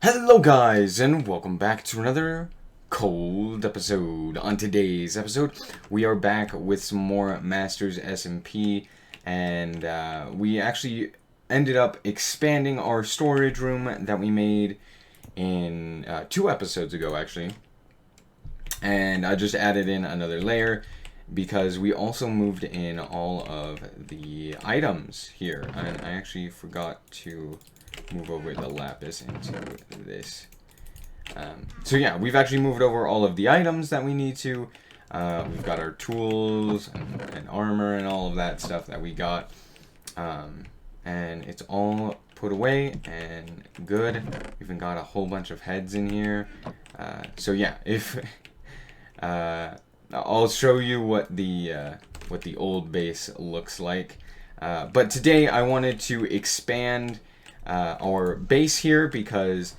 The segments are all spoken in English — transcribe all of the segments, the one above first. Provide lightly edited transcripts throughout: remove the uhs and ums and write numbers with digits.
Hello guys, and welcome back to another cold episode. On today's episode, we are back with some more Masters SMP, and we actually ended up expanding our storage room that we made in 2 episodes ago, actually. And I just added in another layer because we also moved in all of the items here. And I actually forgot to move over the lapis into this. So yeah, we've actually moved over all of the items that we need to. We've got our tools and armor and all of that stuff that we got. And it's all put away and good. We've even got a whole bunch of heads in here. So yeah, if I'll show you what the old base looks like. But today I wanted to expand our base here because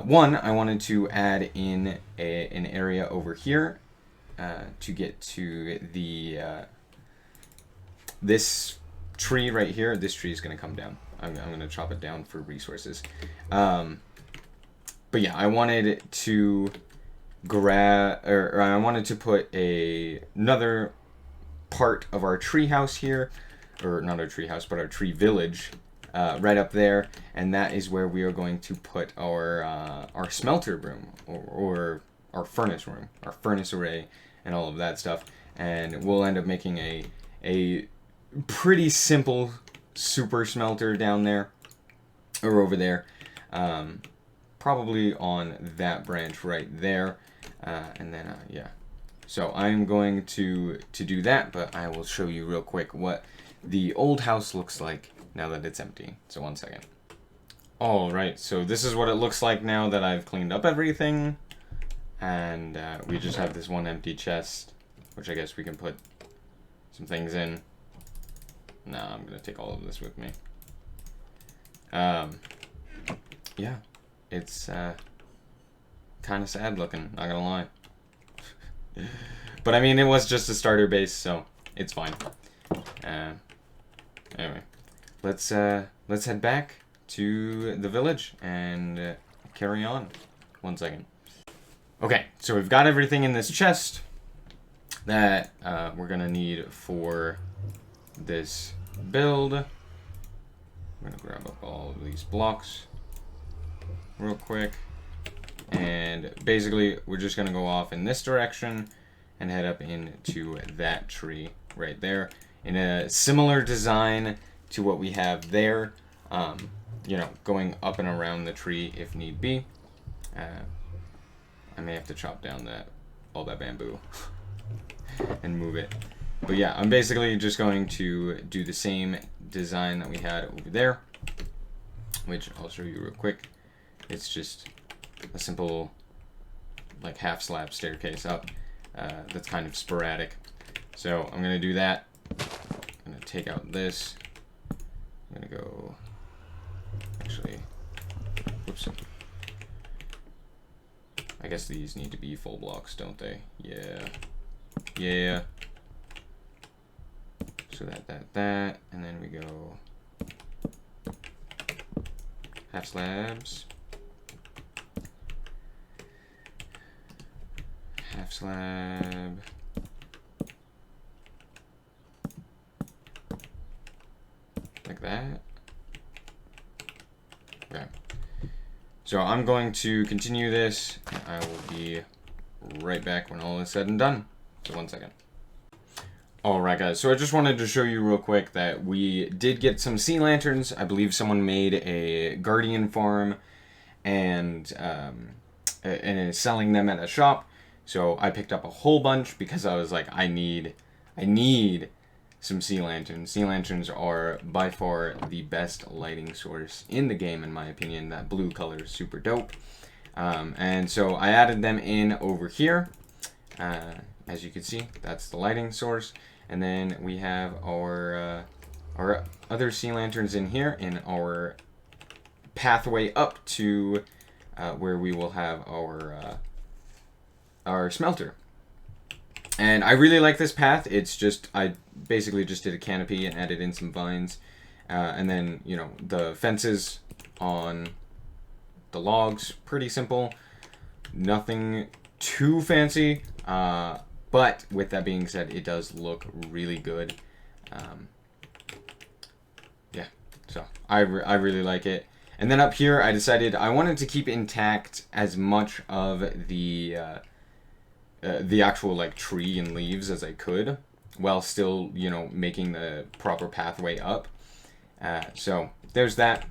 one, I wanted to add in an area over here to get to the this tree right here. This tree is going to come down. I'm going to chop it down for resources. But yeah, I wanted to or I wanted to put another part of our tree house here, or not our tree house, but our tree village. Right up there, and that is where we are going to put our smelter room, or our furnace room, our furnace array, and all of that stuff. And we'll end up making a pretty simple super smelter down there, or over there, probably on that branch right there. And then yeah, so I'm going to do that, but I will show you real quick what the old house looks like now that it's empty. So 1 second. Alright, so this is what it looks like now that I've cleaned up everything. And we just have this one empty chest, which I guess we can put some things in. Nah, I'm gonna take all of this with me. Yeah, it's kind of sad looking, not gonna lie. But I mean, it was just a starter base, so it's fine. Anyway. Let's head back to the village and carry on. 1 second. Okay, so we've got everything in this chest that we're gonna need for this build. I'm gonna grab up all of these blocks real quick, and basically we're just gonna go off in this direction and head up into that tree right there in a similar design to what we have there, you know, going up and around the tree if need be. I may have to chop down all that bamboo and move it. But yeah, I'm basically just going to do the same design that we had over there, which I'll show you real quick. It's just a simple, like, half slab staircase up that's kind of sporadic. So I'm going to do that. I'm going to take out this. I'm gonna go, actually, whoops. I guess these need to be full blocks, don't they? Yeah. Yeah. So that, and then we go half slabs. Half slab. Like that. Okay. So I'm going to continue this. I will be right back when all is said and done. So 1 second. Alright guys, so I just wanted to show you real quick that we did get some sea lanterns. I believe someone made a guardian farm and is selling them at a shop. So I picked up a whole bunch because I was like, I need some sea lanterns. Sea lanterns are by far the best lighting source in the game, in my opinion. That blue color is super dope. And so I added them in over here. As you can see, that's the lighting source. And then we have our other sea lanterns in here in our pathway up to where we will have our smelter. And I really like this path. It's just, I basically just did a canopy and added in some vines. And then, you know, the fences on the logs. Pretty simple. Nothing too fancy. But with that being said, it does look really good. Yeah, so I really like it. And then up here, I decided I wanted to keep intact as much of the actual like tree and leaves as I could, while still, you know, making the proper pathway up. So there's that.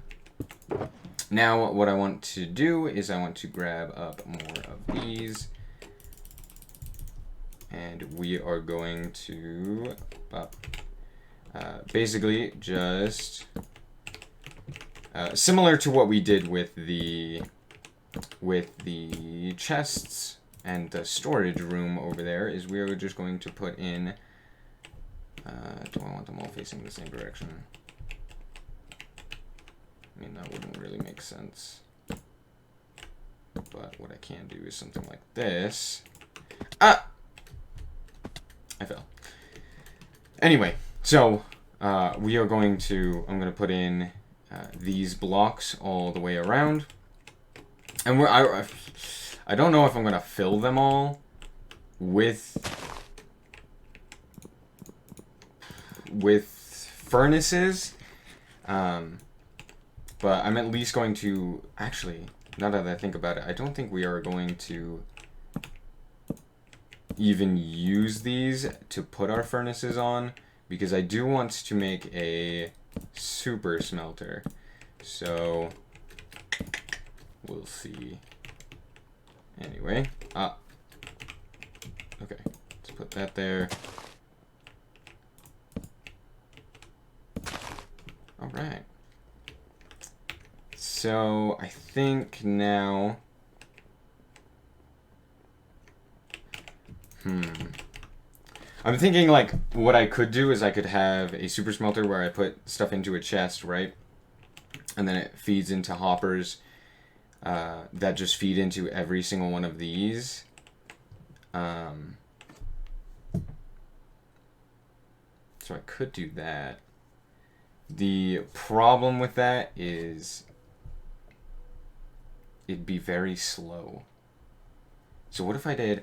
Now what I want to do is I want to grab up more of these. And we are going to basically just similar to what we did with the chests and the storage room over there, is we are just going to put in. Do I want them all facing the same direction? I mean, that wouldn't really make sense. But what I can do is something like this. Ah! I fell. Anyway, so we are going to, I'm going to put in these blocks all the way around. And I don't know if I'm going to fill them all with furnaces. But I'm at least going to, actually, now that I think about it, I don't think we are going to even use these to put our furnaces on, because I do want to make a super smelter. So we'll see. Anyway, okay, let's put that there. All right. So I think now, I'm thinking like what I could do is I could have a super smelter where I put stuff into a chest, right? And then it feeds into hoppers that just feed into every single one of these. So I could do that. The problem with that is it'd be very slow. So what if I did...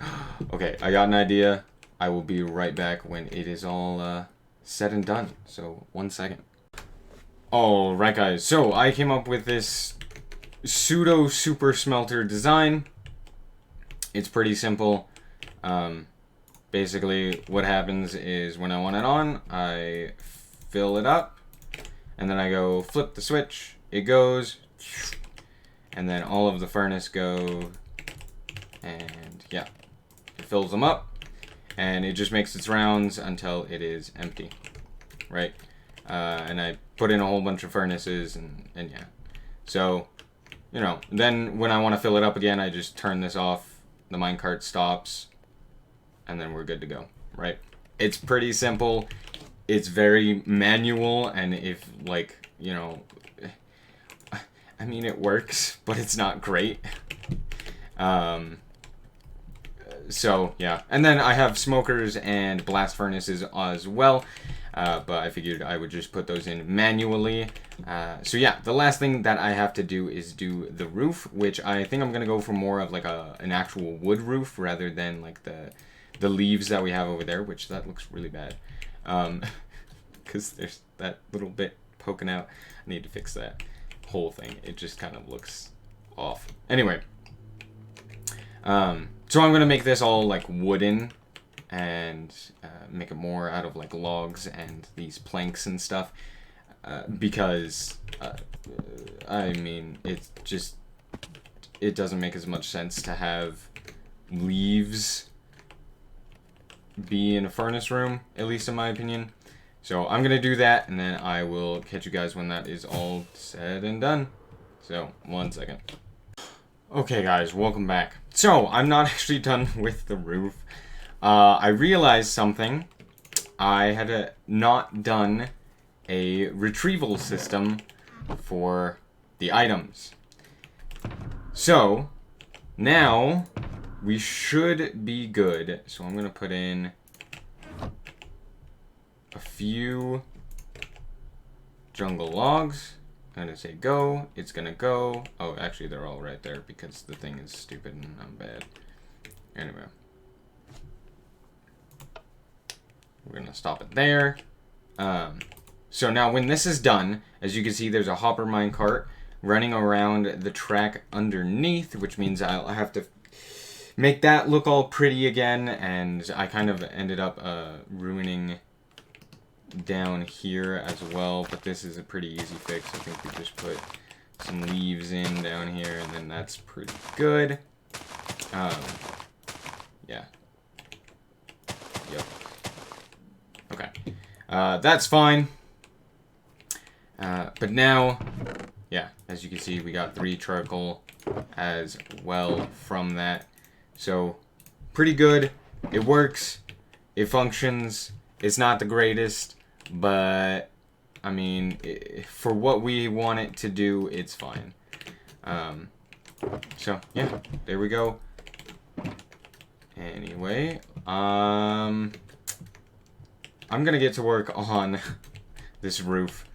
Okay, I got an idea. I will be right back when it is all said and done. So 1 second. Alright guys, so I came up with this pseudo super smelter design. It's pretty simple. Basically what happens is when I want it on, I fill it up, and then I go flip the switch, it goes, and then all of the furnace go, and yeah, it fills them up, and it just makes its rounds until it is empty, right? And I put in a whole bunch of furnaces, and yeah. So, you know, then when I want to fill it up again, I just turn this off, the minecart stops, and then we're good to go, right? It's pretty simple. It's very manual, and if, like, you know, I mean, it works, but it's not great. So, yeah. And then I have smokers and blast furnaces as well, but I figured I would just put those in manually. So, yeah, the last thing that I have to do is do the roof, which I think I'm going to go for more of, like, an actual wood roof rather than, like, the leaves that we have over there, which that looks really bad. Because there's that little bit poking out. I need to fix that whole thing. It just kind of looks off. Anyway, so I'm gonna make this all like wooden and make it more out of like logs and these planks and stuff, because I mean, it doesn't make as much sense to have leaves be in a furnace room, at least in my opinion. So I'm gonna do that, and then I will catch you guys when that is all said and done. So 1 second. Okay guys, welcome back. So I'm not actually done with the roof. I realized something. I had not done a retrieval system for the items. So now we should be good. So I'm gonna put in a few jungle logs. I'm gonna say go. It's gonna go. Oh, actually, they're all right there because the thing is stupid and I'm bad. Anyway. We're gonna stop it there. So now when this is done, as you can see, there's a hopper minecart running around the track underneath, which means I'll have to make that look all pretty again, and I kind of ended up ruining down here as well, but this is a pretty easy fix. I think we just put some leaves in down here, and then that's pretty good. Yeah. Yep. Okay. That's fine. But now, yeah, as you can see, we got 3 charcoal as well from that. So, pretty good. It works. It functions. It's not the greatest, but, I mean, for what we want it to do, it's fine. So, yeah, there we go. Anyway, I'm gonna get to work on this roof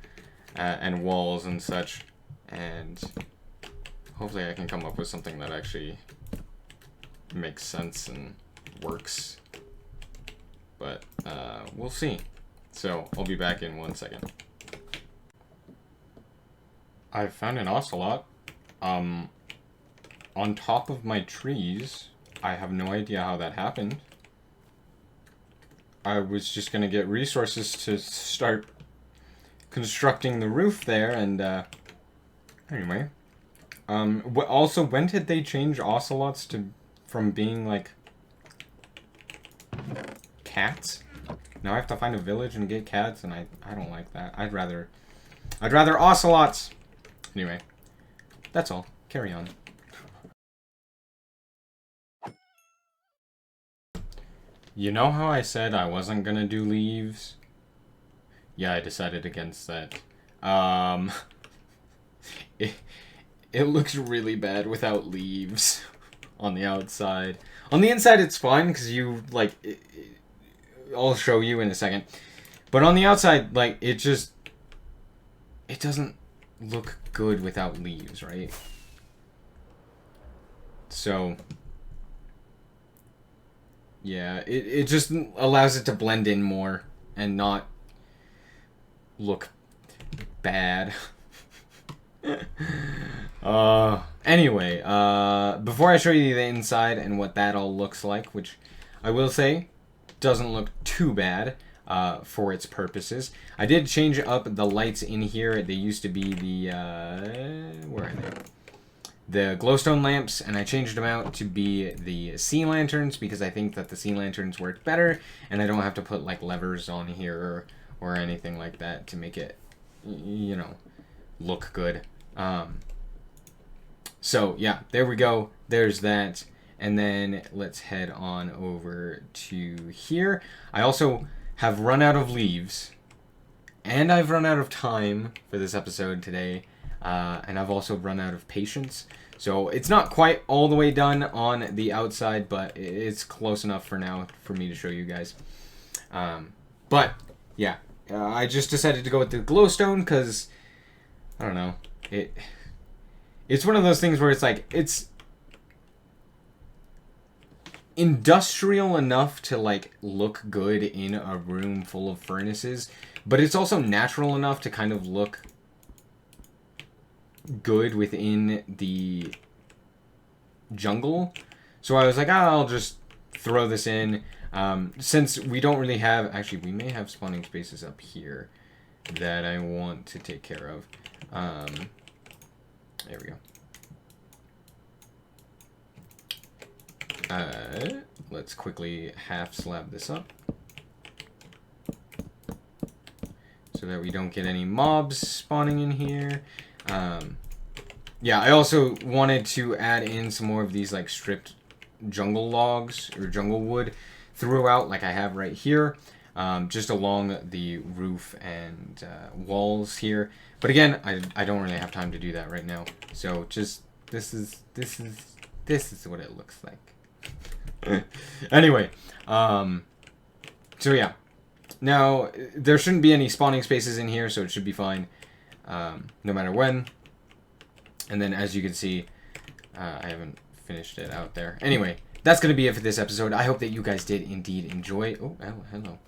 and walls and such, and hopefully I can come up with something that actually makes sense and works. But we'll see. So I'll be back in 1 second. I found an ocelot on top of my trees. I have no idea how that happened. I was just gonna get resources to start constructing the roof there, and anyway. Also, when did they change ocelots from being like cats? Now I have to find a village and get cats, and I don't like that. I'd rather ocelots. Anyway, that's all. Carry on. You know how I said I wasn't gonna do leaves? Yeah, I decided against that. It looks really bad without leaves on the outside. On the inside, it's fine because you like. I'll show you in a second. But on the outside, like it doesn't look good without leaves, right? So. Yeah, it just allows it to blend in more and not look bad. Anyway, before I show you the inside and what that all looks like, which I will say doesn't look too bad for its purposes. I did change up the lights in here. They used to be the, where are they? The glowstone lamps, and I changed them out to be the sea lanterns because I think that the sea lanterns work better, and I don't have to put like levers on here or anything like that to make it, you know, look good. So yeah, there we go. There's that. And then let's head on over to here. I also have run out of leaves, and I've run out of time for this episode today. And I've also run out of patience. So it's not quite all the way done on the outside, but it's close enough for now for me to show you guys. But yeah, I just decided to go with the glowstone because, I don't know, it's one of those things where it's like, it's industrial enough to like look good in a room full of furnaces, but it's also natural enough to kind of look good within the jungle. So I was like, I'll just throw this in. Since we don't really have, actually we may have spawning spaces up here that I want to take care of. There we go. Let's quickly half slab this up so that we don't get any mobs spawning in here. Yeah, I also wanted to add in some more of these like stripped jungle logs or jungle wood throughout, like I have right here, just along the roof and walls here. But again, I don't really have time to do that right now. So just this is what it looks like. Anyway, so yeah. Now there shouldn't be any spawning spaces in here, so it should be fine. no matter when. And then as you can see, I haven't finished it out there. Anyway, that's going to be it for this episode. I hope that you guys did indeed enjoy. Oh, hello.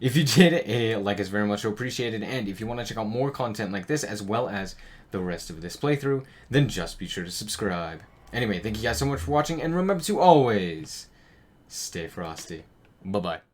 If you did, a like is very much appreciated. And if you want to check out more content like this, as well as the rest of this playthrough, then just be sure to subscribe. Anyway, thank you guys so much for watching, and remember to always stay frosty. Bye-bye.